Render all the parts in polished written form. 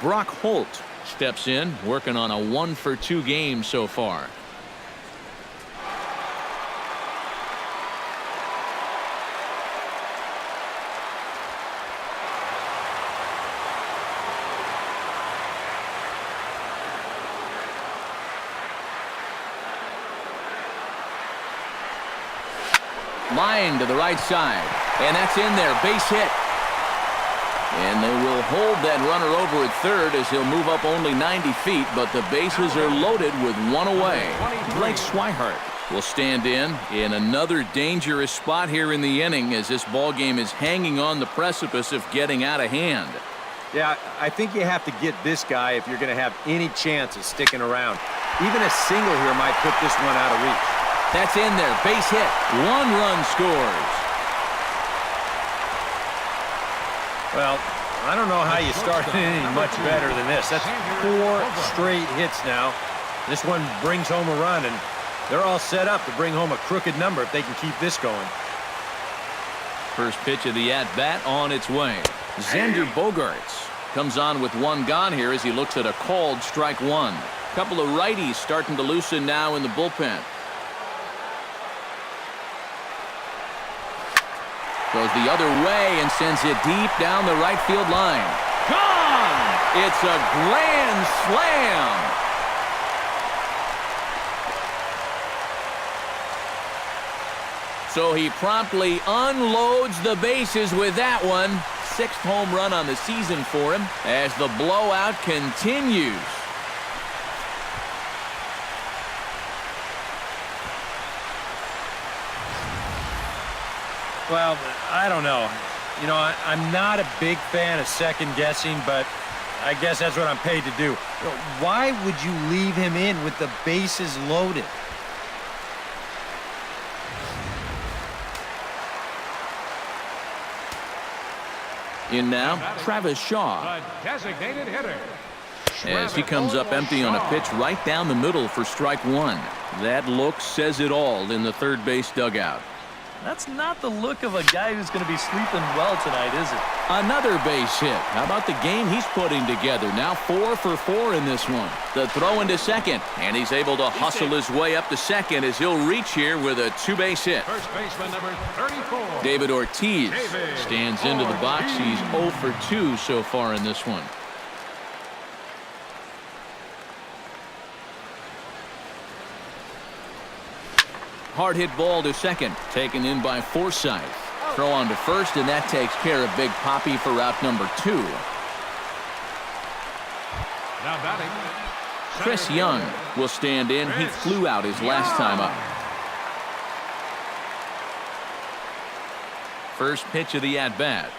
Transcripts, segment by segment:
Brock Holt steps in, working on a 1-for-2 game so far. Line to the right side, and that's in there. Base hit. And they will hold that runner over at third as he'll move up only 90 feet, but the bases are loaded with one away. Blake Swihart will stand in another dangerous spot here in the inning as this ball game is hanging on the precipice of getting out of hand. Yeah, I think you have to get this guy if you're going to have any chance of sticking around. Even a single here might put this one out of reach. That's in there. Base hit. 1 run scores. Well, I don't know how you start any much better than this. That's 4 straight hits now. This one brings home a run, and they're all set up to bring home a crooked number if they can keep this going. First pitch of the at-bat on its way. Xander Bogaerts comes on with 1 gone here as he looks at a called strike 1. Couple of righties starting to loosen now in the bullpen. Goes the other way and sends it deep down the right field line. Gone! It's a grand slam. So he promptly unloads the bases with that one. 6th home run on the season for him as the blowout continues. Well, I don't know. You know, I'm not a big fan of second guessing, but I guess that's what I'm paid to do. Why would you leave him in with the bases loaded? In now, Travis Shaw. The designated hitter. As he comes up empty on a pitch right down the middle for strike 1. That look says it all in the third base dugout. That's not the look of a guy who's going to be sleeping well tonight, is it? Another base hit. How about the game he's putting together? Now 4 for 4 in this one. The throw into second, and he's able to hustle his way up to second as he'll reach here with a 2-base hit. First baseman number 34. David Ortiz stands into the box. He's 0 for 2 so far in this one. Hard hit ball to second, taken in by Forsythe. Throw on to first, and that takes care of Big Poppy for route number 2. Now batting, Chris Young will stand in. He flew out his last time up. First pitch of the at-bat.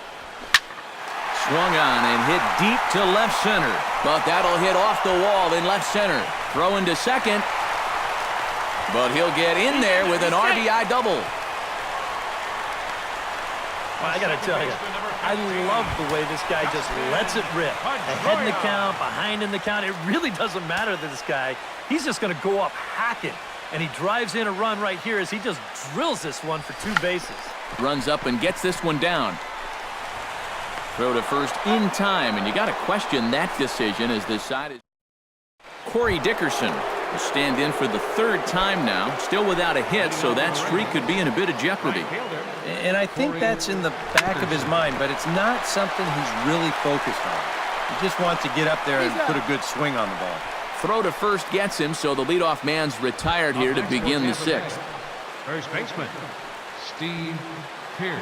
Swung on and hit deep to left center, but that'll hit off the wall in left center. Throw into second. But he'll get in there with an RBI double. Well, I got to tell you, I love the way this guy just lets it rip. Ahead in the count, behind in the count. It really doesn't matter to this guy. He's just going to go up hacking. And he drives in a run right here as he just drills this one for 2 bases. Runs up and gets this one down. Throw to first in time, and you got to question that decision as this side is. Corey Dickerson will stand in for the 3rd time now, still without a hit, so that streak could be in a bit of jeopardy. And I think that's in the back of his mind, but it's not something he's really focused on. He just wants to get up there and put a good swing on the ball. Throw to first gets him, so the leadoff man's retired here to begin the 6th. first baseman Steve Pearce.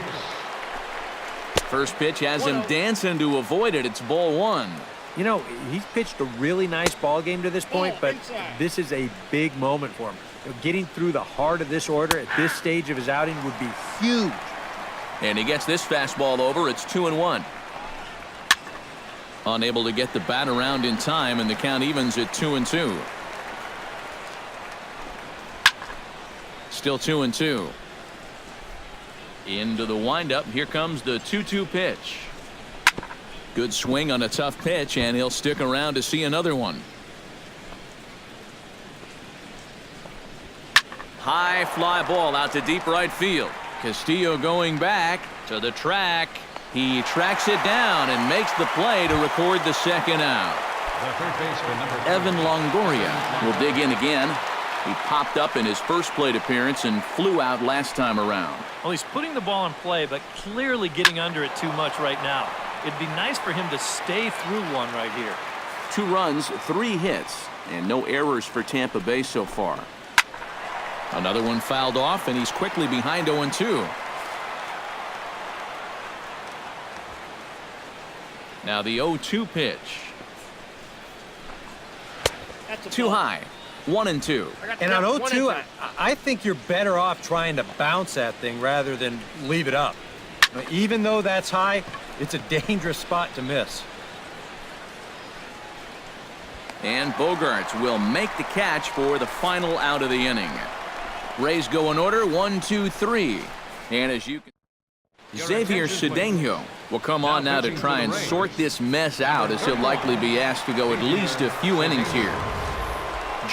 First pitch has him dancing to avoid it. It's ball 1. You know, he's pitched a really nice ball game to this point, but this is a big moment for him. You know, getting through the heart of this order at this stage of his outing would be huge. And he gets this fastball over. It's 2-1. Unable to get the bat around in time, and the count evens at 2-2. Still 2-2. Into the windup. Here comes the 2-2 pitch. Good swing on a tough pitch, and he'll stick around to see another one. High fly ball out to deep right field. Castillo going back to the track. He tracks it down and makes the play to record the second out. The third baseman, number Evan Longoria will dig in again. He popped up in his first plate appearance and flew out last time around. Well, he's putting the ball in play, but clearly getting under it too much right now. It'd be nice for him to stay through one right here. 2 runs, 3 hits, and no errors for Tampa Bay so far. Another one fouled off, and he's quickly behind 0-2. Now the 0-2 pitch. Too high. 1-2. And on 0-2, I think you're better off trying to bounce that thing rather than leave it up. Even though that's high, it's a dangerous spot to miss. And Bogarts will make the catch for the final out of the inning. Rays go in order, 1, 2, 3. And as you can... Xavier Cedeno will come on now to try and sort this mess out, as he'll likely be asked to go at least a few innings here.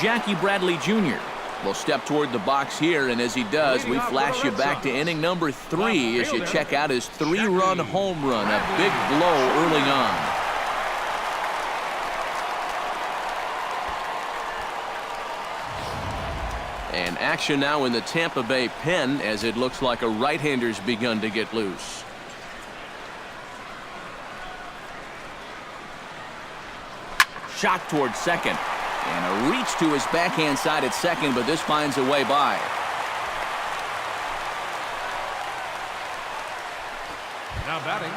Jackie Bradley Jr. will step toward the box here, and as he does, we flash you back to inning number 3 as you check out his 3-run home run, a big blow early on. And action now in the Tampa Bay pen, as it looks like a right-hander's begun to get loose. Shot toward second. And a reach to his backhand side at second, but this finds a way by. now batting.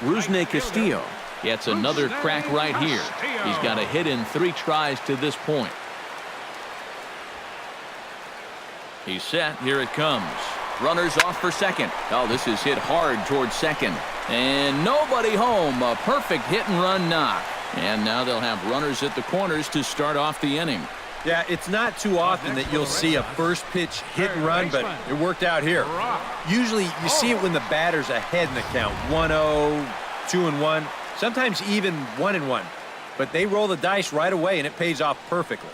Rusney Castillo gets another crack right here. He's got a hit in 3 tries to this point. He's set. Here it comes. Runners off for second. Oh, this is hit hard towards second. And nobody home. A perfect hit and run knock. And now they'll have runners at the corners to start off the inning. Yeah, it's not too often that you'll see a first pitch hit and run, but it worked out here. Usually you see it when the batter's ahead in the count. 1-0, 2-1, sometimes even 1-1. But they roll the dice right away, and it pays off perfectly.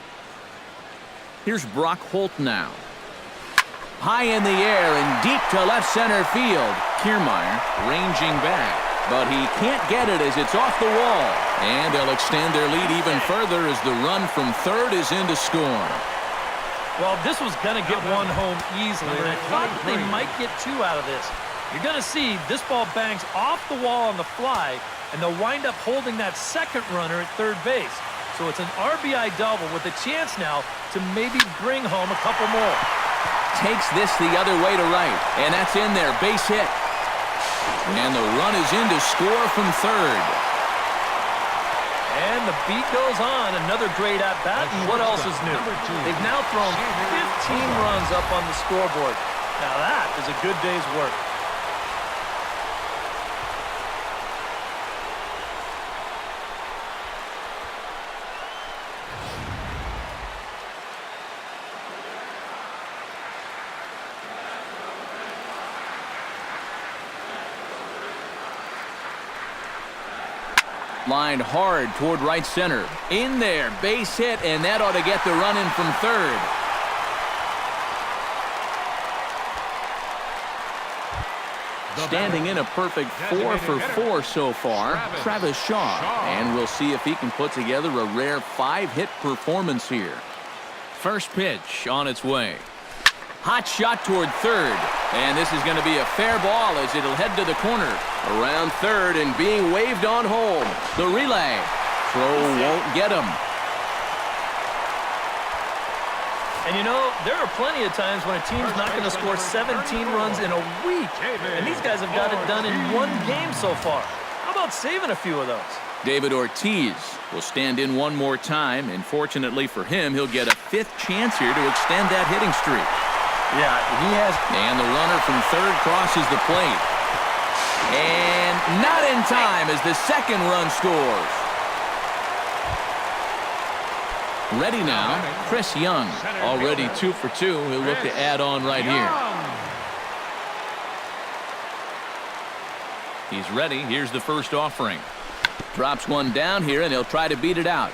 Here's Brock Holt now. High in the air and deep to left center field. Kiermaier ranging back, but he can't get it as it's off the wall. And they'll extend their lead even further as the run from third is in to score. Well, this was going to get one home easily, and I thought they might get 2 out of this. You're going to see this ball bangs off the wall on the fly, and they'll wind up holding that second runner at third base. So it's an RBI double with a chance now to maybe bring home a couple more. Takes this the other way to right, and that's in there. Base hit. And the run is in to score from third. And the beat goes on. Another great at-bat. And what else is new? They've now thrown 15 runs up on the scoreboard. Now that is a good day's work. Lined hard toward right center. In there, base hit, and that ought to get the run in from third. Standing in a perfect 4 for 4 so far, Travis Shaw. And we'll see if he can put together a rare 5-hit performance here. First pitch on its way. Hot shot toward third. And this is going to be a fair ball as it'll head to the corner. Around third and being waved on home. The relay. Throw won't get him. And you know, there are plenty of times when a team's not going to score 17 runs in a week. And these guys have got it done in 1 game so far. How about saving a few of those? David Ortiz will stand in one more time. And fortunately for him, he'll get a 5th chance here to extend that hitting streak. Yeah, he has. And the runner from third crosses the plate. And not in time as the second run scores. Ready now, Chris Young. Already 2 for 2. He'll look to add on right here. He's ready. Here's the first offering. Drops one down here, and he'll try to beat it out.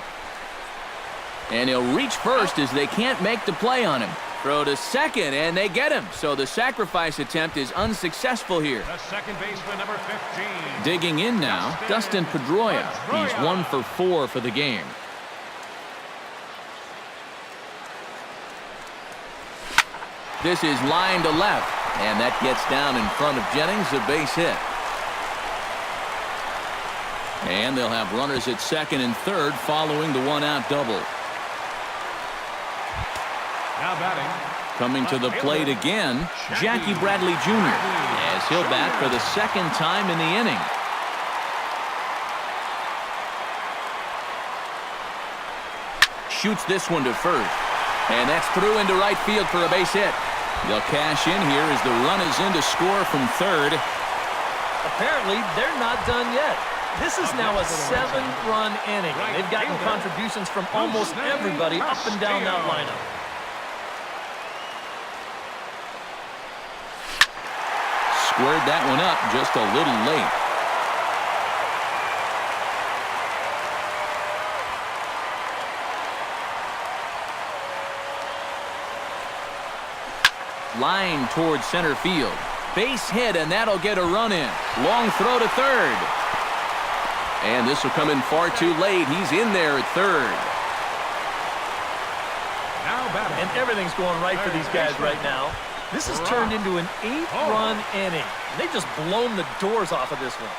And he'll reach first as they can't make the play on him. Throw to second, and they get him. So the sacrifice attempt is unsuccessful here. The second baseman, number 15. Digging in now, Dustin Pedroia. He's 1 for 4 for the game. This is line to left, and that gets down in front of Jennings, a base hit. And they'll have runners at second and third following the one-out double. Now batting. Coming to the plate again, Jackie Bradley Jr. as he'll bat for the second time in the inning. Shoots this one to first, and that's through into right field for a base hit. They'll cash in here as the run is in to score from third. Apparently, they're not done yet. This is now a 7-run inning. They've gotten contributions from almost everybody up and down that lineup. Squared that one up just a little late. Line towards center field. Base hit, and that'll get a run in. Long throw to third. And this will come in far too late. He's in there at third. Now batting. And everything's going right for these guys right now. This has turned into an 8-run inning. They've just blown the doors off of this one.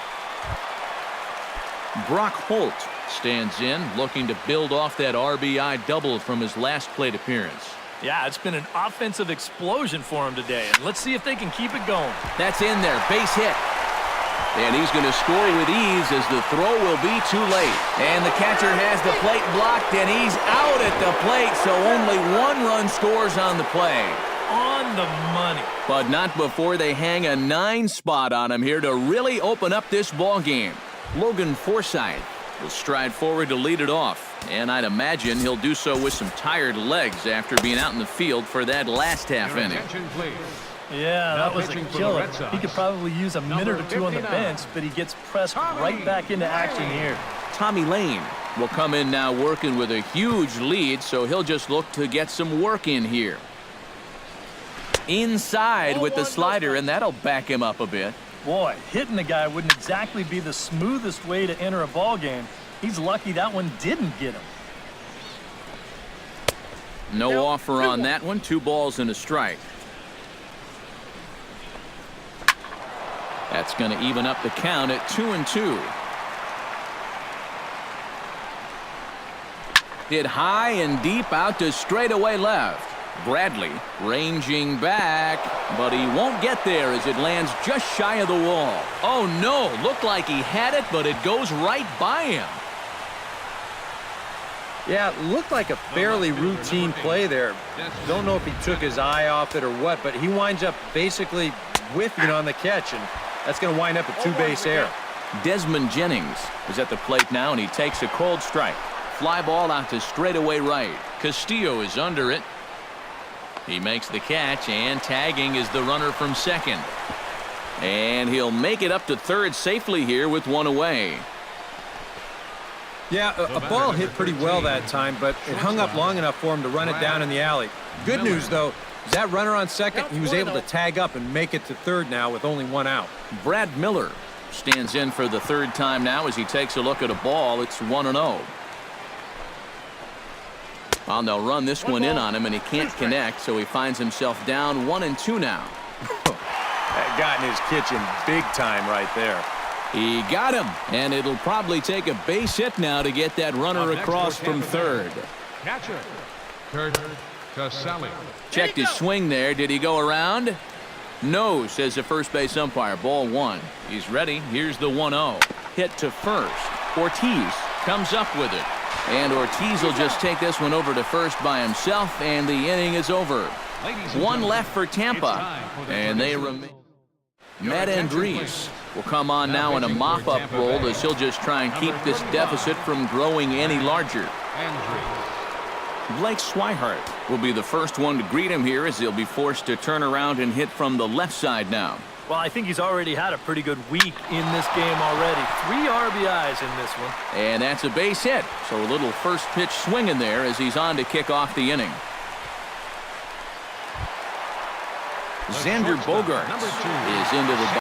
Brock Holt stands in, looking to build off that RBI double from his last plate appearance. Yeah, it's been an offensive explosion for him today, and let's see if they can keep it going. That's in there, base hit. And he's going to score with ease as the throw will be too late. And the catcher has the plate blocked, and he's out at the plate, so only 1 run scores on the play. On the money. But not before they hang a 9 spot on him here to really open up this ball game. Logan Forsythe will stride forward to lead it off. And I'd imagine he'll do so with some tired legs after being out in the field for that last half Your inning. attention, please. Yeah, that was a pitching for the killer. Red Sox, He could probably use a minute or two on the 59. bench, but he gets pressed right back into action here. Tommy Lane will come in now working with a huge lead, so he'll just look to get some work in here. Inside with the slider, and that'll back him up a bit. Boy, hitting the guy wouldn't exactly be the smoothest way to enter a ball game. He's lucky that one didn't get him. No offer on that one. 2 balls and a strike. That's going to even up the count at 2-2. Hit high and deep out to straightaway left. Bradley ranging back, but he won't get there as it lands just shy of the wall. Oh no, looked like he had it, but it goes right by him. Yeah, it looked like a fairly routine play there. Don't know if he took his eye off it or what, but he winds up basically whiffing on the catch, and that's going to wind up a 2-base error. Desmond Jennings is at the plate now, and he takes a cold strike. Fly ball out to straightaway right. Castillo is under it. He makes the catch, and tagging is the runner from second. And he'll make it up to third safely here with 1 away. Yeah, a ball hit pretty well that time, but it hung up long enough for him to run it down in the alley. Good news, though, is that runner on second, he was able to tag up and make it to third now with only 1 out. Brad Miller stands in for the 3rd time now as he takes a look at a ball. It's 1-0. Well, they'll run this one in on him, and he can't connect, so he finds himself down 1-2 now. That got in his kitchen big time right there. He got him, and it'll probably take a base hit now to get that runner across from third. Catcher, Kurt Caselli. Checked his swing there. Did he go around? No, says the first base umpire. Ball 1. He's ready. Here's the 1-0. Hit to first. Ortiz comes up with it. And Ortiz will just take this one over to first by himself, and the inning is over. 1 left for Tampa, and they remain. Matt Andriese will come on now in a mop-up role as he'll just try and keep this deficit from growing any larger. Blake Swihart will be the first one to greet him here as he'll be forced to turn around and hit from the left side now. Well, I think he's already had a pretty good week in this game already. 3 RBIs in this one. And that's a base hit. So a little first pitch swing in there as he's on to kick off the inning. Xander Shortstop, Bogaerts number 2. is into the